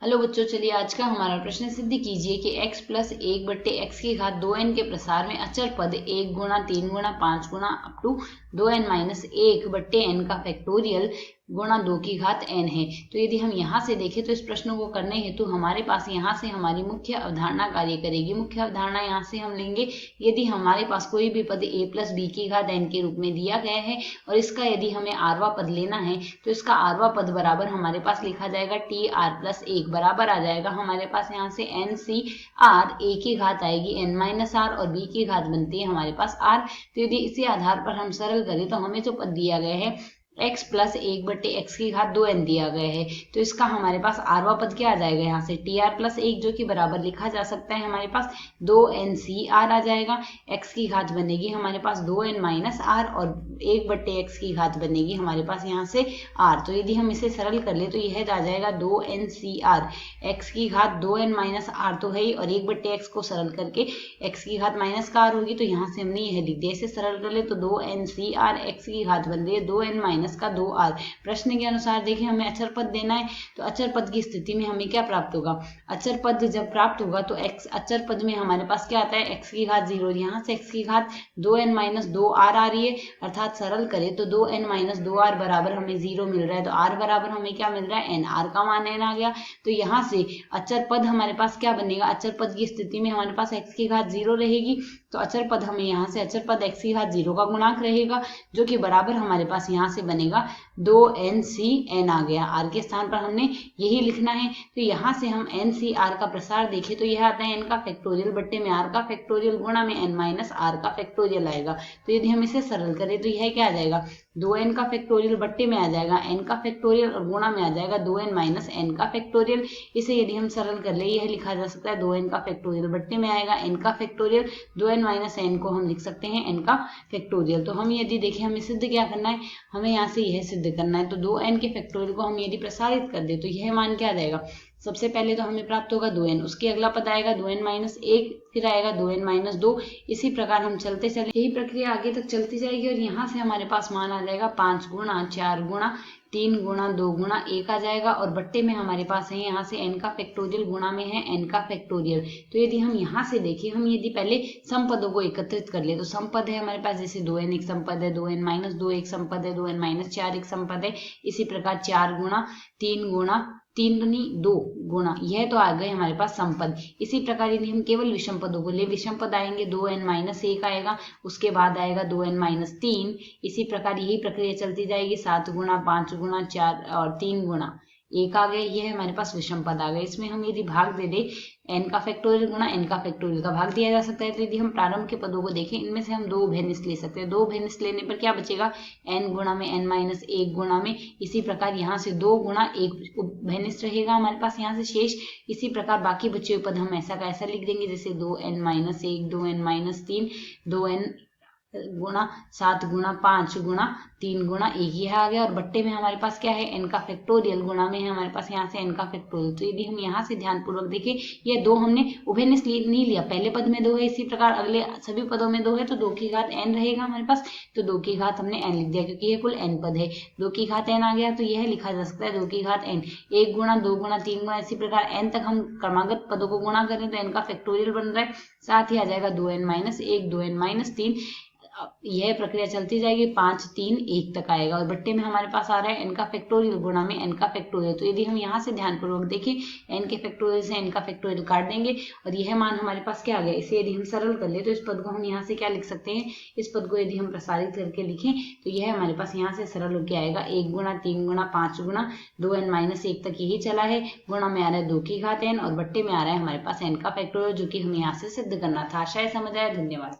Hello बच्चों, चलिए आज का हमारा प्रश्न सिद्ध कीजिए कि x प्लस 1/x की घात 2n के प्रसार में अचर पद 1 गुणा 3 गुणा 5 गुणा up to 2n minus 1/n का फैक्टोरियल गुणा 2 की घात n है। तो यदि हम यहाँ से देखें तो इस प्रश्न को करने हेतु हमारे पास यहाँ से हमारी मुख्य अवधारणा कार्य करेगी। मुख्य अवधारणा यहाँ से हम लेंगे, यदि हमारे पास कोई भी पद a प्लस b की घात n के रूप में दिया गया है और इसका यदि हमें आरवा पद लेना है तो इसका आरवा पद बराबर हमारे पास लिखा जाएगा टी आर प्लस 1 बराबर आ जाएगा हमारे पास यहाँ से एन सी आर। ए की घात आएगी एन माइनस आर और बी की घात बनती है हमारे पास आर। तो यदि इसी आधार पर हम सरल करें तो हमें जो पद दिया गया है x प्लस 1/x की घात 2n दिया गया है, तो इसका हमारे पास आरवा पद क्या आ जाएगा यहाँ से टी आर प्लस 1 जो कि बराबर लिखा जा सकता है हमारे पास 2nc आर आ जाएगा। x की घात बनेगी हमारे पास 2n माइनस आर और 1/x की घात बनेगी हमारे पास यहाँ से r। तो यदि हम इसे सरल कर ले तो यह आ जाएगा 2nc r। x की घात 2n माइनस आर तो है ही और 1/x को सरल करके x की घात माइनस का r होगी, तो यहाँ से हमने यह लिख दिया। इसे सरल कर ले तो 2nc r x की घात बन रही है 2n माइनस का 2r। प्रश्न के अनुसार देखिए हमें अचर पद देना है, तो अचर पद की स्थिति में हमें क्या प्राप्त होगा, अचर पद जब प्राप्त होगा तो x अचर पद में हमारे पास क्या आता है x की घात 0, यहाँ से x की घात 2n माइनस 2r आ रही है, अर्थात सरल करें तो 2n माइनस 2r बराबर हमें 0 मिल रहा है। तो r बराबर हमें क्या मिल रहा है n, r का मान n आ गया। तो यहाँ से अचर पद हमारे पास क्या बनेगा, अचर पद की स्थिति में हमारे पास x की घात 0 रहेगी, तो अचर पद हमें यहाँ से अचर पद x की घात 0 का गुणांक रहेगा जो कि बराबर हमारे पास यहाँ से बनेगा 2nc आ गया। r के स्थान पर हमने यही लिखना है। तो यहाँ से हम ncr का प्रसार देखें तो यह आता है n का फैक्टोरियल बट्टे में r का फैक्टोरियल गुणा में n माइनस r का फैक्टोरियल आएगा। तो यदि हम इसे सरल करें तो यह क्या आ जाएगा 2n का फैक्टोरियल बट्टे में आ जाएगा n का फैक्टोरियल और गुणा में आ जाएगा 2n माइनस n का फैक्टोरियल। इसे यदि हम सरल कर ले यह लिखा जा सकता है 2n का फैक्टोरियल बट्टे में आएगा n का फैक्टोरियल, 2n माइनस n को हम लिख सकते हैं n का फैक्टोरियल। तो हम यदि देखें हमें सिद्ध क्या करना है, हमें यहाँ से यह सिद्ध करना है। तो 2n के फैक्टोरियल को हम यदि प्रसारित कर दे तो यह मान क्या आ जाएगा, सबसे पहले तो हमें प्राप्त होगा 2n, उसके अगला पद आएगा 2n माइनस 1, फिर आएगा 2n माइनस 2। इसी प्रकार हम चलते चले यही प्रक्रिया आगे तक चलती जाएगी और यहाँ से हमारे पास मान आ जाएगा 5 गुणा 4 गुणा 3 गुणा 2 गुणा 1 आ जाएगा और बट्टे में हमारे पास है यहाँ से n का फैक्टोरियल गुणा में है n का फैक्टोरियल। तो यदि हम यहाँ से देखें, हम यदि पहले सम पदों को एकत्रित कर ले तो सम पद है हमारे पास, जैसे 2n एक सम पद है, 2n माइनस 2 एक सम पद है, 2n माइनस 4 एक सम पद है। इसी प्रकार 4 गुणा 3 गुणा 3 दूनी 2 गुणा, यह तो आ गए हमारे पास समपद। इसी प्रकार यदि हम केवल विषम पदों को ले, विषम पद आएंगे 2n माइनस 1 आएगा, उसके बाद आएगा 2n माइनस 3। इसी प्रकार यही प्रक्रिया चलती जाएगी, 7 गुणा 5 गुणा 4 और 3 गुणा 1 आ गए, ये हमारे पास विषम पद आ गए। इसमें हम यदि भाग दे दे n का फैक्टोरियल गुणा n का फैक्टोरियल का भाग दिया जा सकता है। तो यदि हम प्रारंभ के पदों को देखें, इनमें से हम 2 उभयनिष्ठ ले सकते हैं। 2 उभयनिष्ठ लेने पर क्या बचेगा, n गुणा में n माइनस 1 गुणा में, इसी प्रकार यहाँ से 2 गुणा 1 उभयनिष्ठ रहेगा हमारे पास यहाँ से शेष। इसी प्रकार बाकी बचे हुए पद हम ऐसा का ऐसा लिख देंगे, जैसे 2n minus 1, 2n minus 3, 2n गुणा 7 गुणा 5 गुणा 3 गुणा 1 यह आ गया और बट्टे में हमारे पास क्या है n का फैक्टोरियल गुणा में है हमारे पास यहाँ से n का फैक्टोरियल। तो यदि हम यहाँ से ध्यानपूर्वक देखें, ये 2 हमने उभयनिष्ठ नहीं लिया, पहले पद में 2 है, इसी प्रकार अगले सभी पदों में 2 है, तो 2 की घात n रहेगा हमारे पास। तो 2 की घात हमने n लिख दिया क्योंकि ये कुल n पद है। 2 की घात n आ गया तो यह लिखा जा सकता है 2 की घात n, 1 गुणा 2 गुणा 3 गुणा, इसी प्रकार n तक हम क्रमागत पदों को गुणा करें तो n का फैक्टोरियल बन रहा है, साथ ही आ जाएगा 2n माइनस 1, 2n माइनस 3। यह प्रक्रिया चलती जाएगी 5 3 1 तक आएगा और बट्टे में हमारे पास आ रहा है n का फैक्टोरियल गुणा में n का फैक्टोरियल। तो यदि हम यहाँ से ध्यानपूर्वक देखें, n के फैक्टोरियल से n का फैक्टोरियल काट देंगे और यह मान हमारे पास क्या आ गया। इसे यदि हम सरल कर ले तो इस पद को हम यहाँ से क्या लिख सकते हैं, इस पद को यदि हम प्रसारित करके लिखें तो यह हमारे पास यहाँ से सरल होकर आएगा 1 गुणा 3 गुणा 5 गुणा 2n माइनस 1 तक यही चला है, गुणा में आ रहा है 2 की घात n और बट्टे में आ रहा है हमारे पास n का फैक्टोरियल, जो कि हमें यहाँ से सिद्ध करना था। आशा है समझ आया। धन्यवाद।